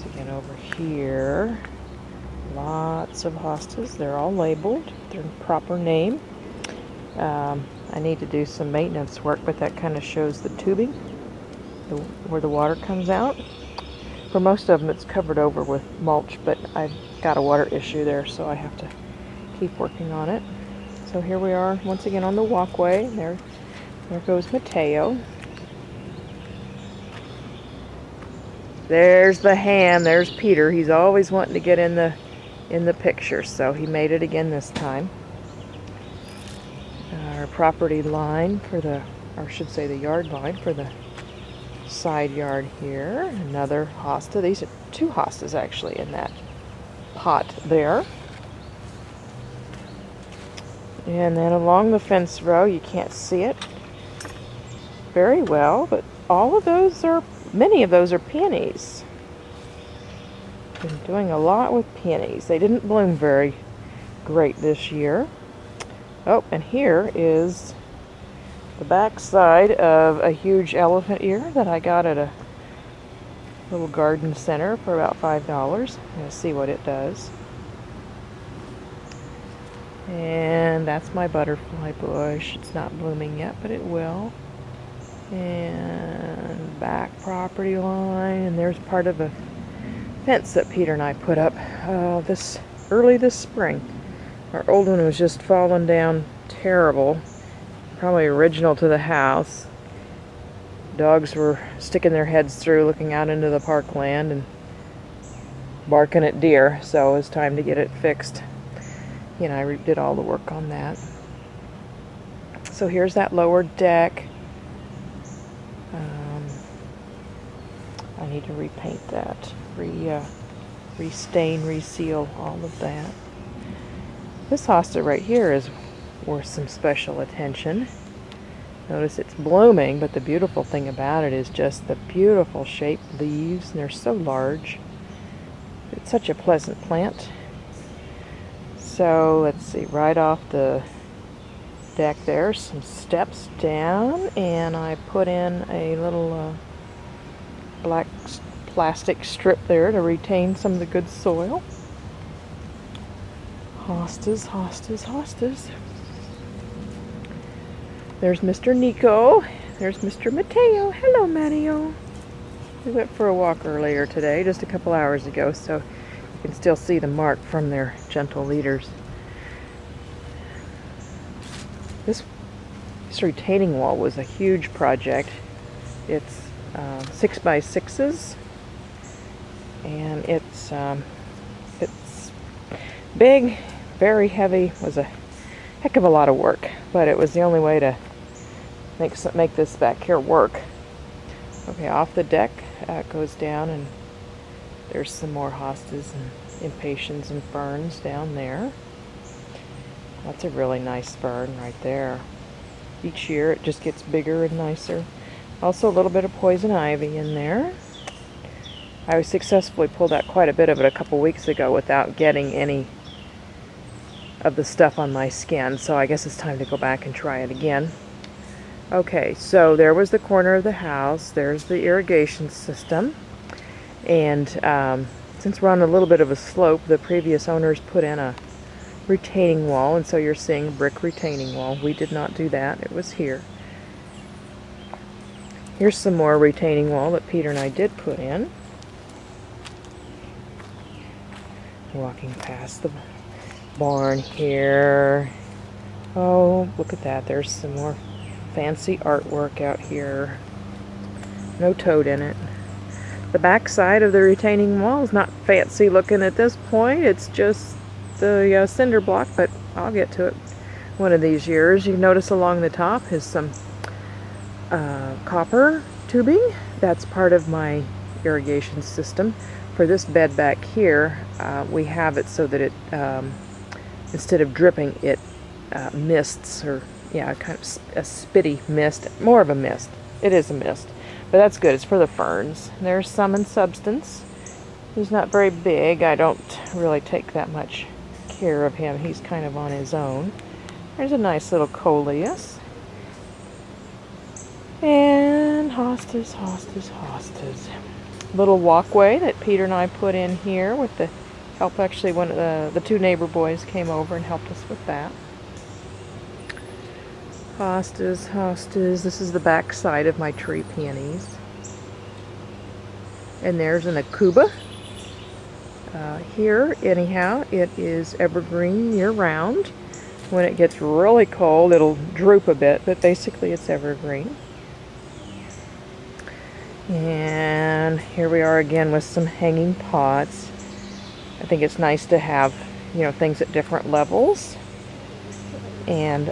Once again over here, lots of hostas. They're all labeled, their proper name. I need to do some maintenance work, but that kind of shows the tubing, where the water comes out. For most of them it's covered over with mulch, but I've got a water issue there, so I have to keep working on it. So here we are once again on the walkway. There goes Mateo. There's the ham. There's Peter. He's always wanting to get in the picture, so he made it again this time. Our property line for the, or I should say the yard line for the side yard here. Another hosta. These are 2 hostas actually in that pot there. And then along the fence row, you can't see it very well, but many of those are peonies. Been doing a lot with peonies. They didn't bloom very great this year. Oh, and here is the back side of a huge elephant ear that I got at a little garden center for about $5. I'm going to see what it does. And that's my butterfly bush. It's not blooming yet, but it will. And back property line, and there's part of a fence that Peter and I put up early this spring. Our old one was just falling down terrible, probably original to the house. Dogs were sticking their heads through, looking out into the parkland and barking at deer, so it was time to get it fixed. You know, I did all the work on that. So here's that lower deck. I need to repaint that, restain, reseal, all of that. This hosta right here is worth some special attention. Notice it's blooming, but the beautiful thing about it is just the beautiful shaped leaves, and they're so large. It's such a pleasant plant. So let's see, right off the deck there's some steps down, and I put in a little black plastic strip there to retain some of the good soil. Hostas, hostas, hostas. There's Mr. Nico. There's Mr. Mateo. Hello, Mateo. We went for a walk earlier today, just a couple hours ago, so you can still see the mark from their gentle leaders. This retaining wall was a huge project. It's 6x6s, and it's big, very heavy. Was a heck of a lot of work, but it was the only way to make this back here work. Okay, off the deck it goes down, and there's some more hostas and impatiens and ferns down there. That's a really nice fern right there. Each year it just gets bigger and nicer. Also a little bit of poison ivy in there. I successfully pulled out quite a bit of it a couple weeks ago without getting any of the stuff on my skin, so I guess it's time to go back and try it again. Okay, so there was the corner of the house. There's the irrigation system, and since we're on a little bit of a slope, the previous owners put in a retaining wall, and so you're seeing a brick retaining wall. We did not do that. It was here. Here's some more retaining wall that Peter and I did put in. Walking past the barn here. Oh, look at that. There's some more fancy artwork out here. No toad in it. The back side of the retaining wall is not fancy looking at this point. It's just the cinder block, but I'll get to it one of these years. You notice along the top is some copper tubing. That's part of my irrigation system. For this bed back here, we have it so that it, instead of dripping, it mists, or yeah, kind of a spitty mist, more of a mist. It is a mist, but that's good. It's for the ferns. There's some in substance. He's not very big. I don't really take that much care of him. He's kind of on his own. There's a nice little coleus. And hostas, hostas, hostas. little walkway that Peter and I put in here with the help. Actually, one of the two neighbor boys came over and helped us with that. Hostas, hostas. This is the back side of my tree peonies. And there's an akuba. Here, anyhow, it is evergreen year-round. When it gets really cold, it'll droop a bit, but basically it's evergreen. And here we are again with some hanging pots. I think it's nice to have, things at different levels. And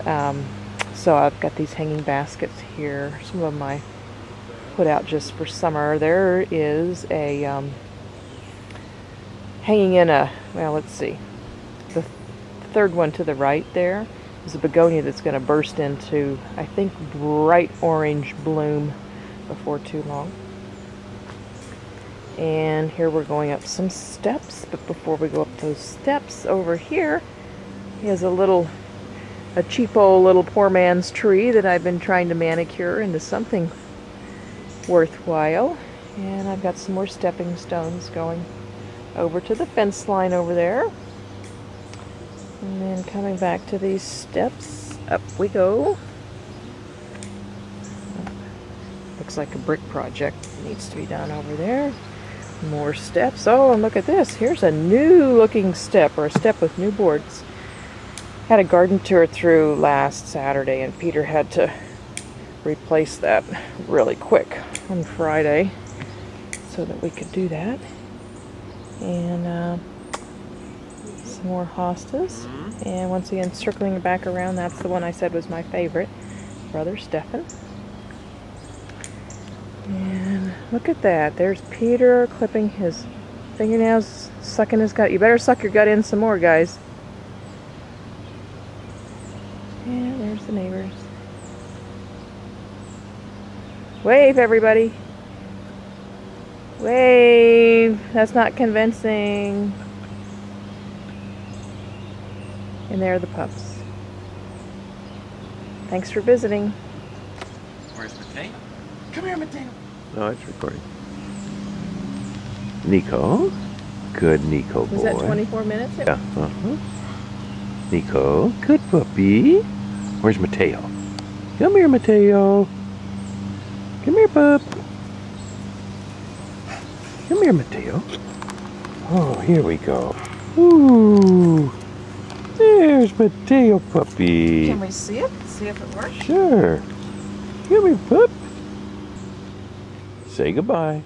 so I've got these hanging baskets here. Some of them I put out just for summer. There is a hanging in let's see. The third one to the right there is a begonia that's going to burst into, I think, bright orange bloom before too long. And here we're going up some steps, but before we go up those steps, over here is a cheapo little poor man's tree that I've been trying to manicure into something worthwhile. And I've got some more stepping stones going over to the fence line over there. And then coming back to these steps, up we go. Looks like a brick project needs to be done over there. More steps. Oh, and look at this. Here's a new looking step, or a step with new boards. Had a garden tour through last Saturday, and Peter had to replace that really quick on Friday so that we could do that. And some more hostas. And once again, circling back around, that's the one I said was my favorite. Brother Stefan. And look at that. There's Peter clipping his fingernails, sucking his gut. You better suck your gut in some more, guys. And there's the neighbors. Wave, everybody. Wave. That's not convincing. And there are the pups. Thanks for visiting. Where's Mateo? Come here, Mateo. No, it's recording. Nico. Good Nico boy. Was that 24 minutes? Yeah. Nico. Good puppy. Where's Mateo? Come here, Mateo. Come here, pup. Come here, Mateo. Oh, here we go. Ooh. There's Mateo puppy. Can we see it? See if it works? Sure. Come here, pup. Say goodbye.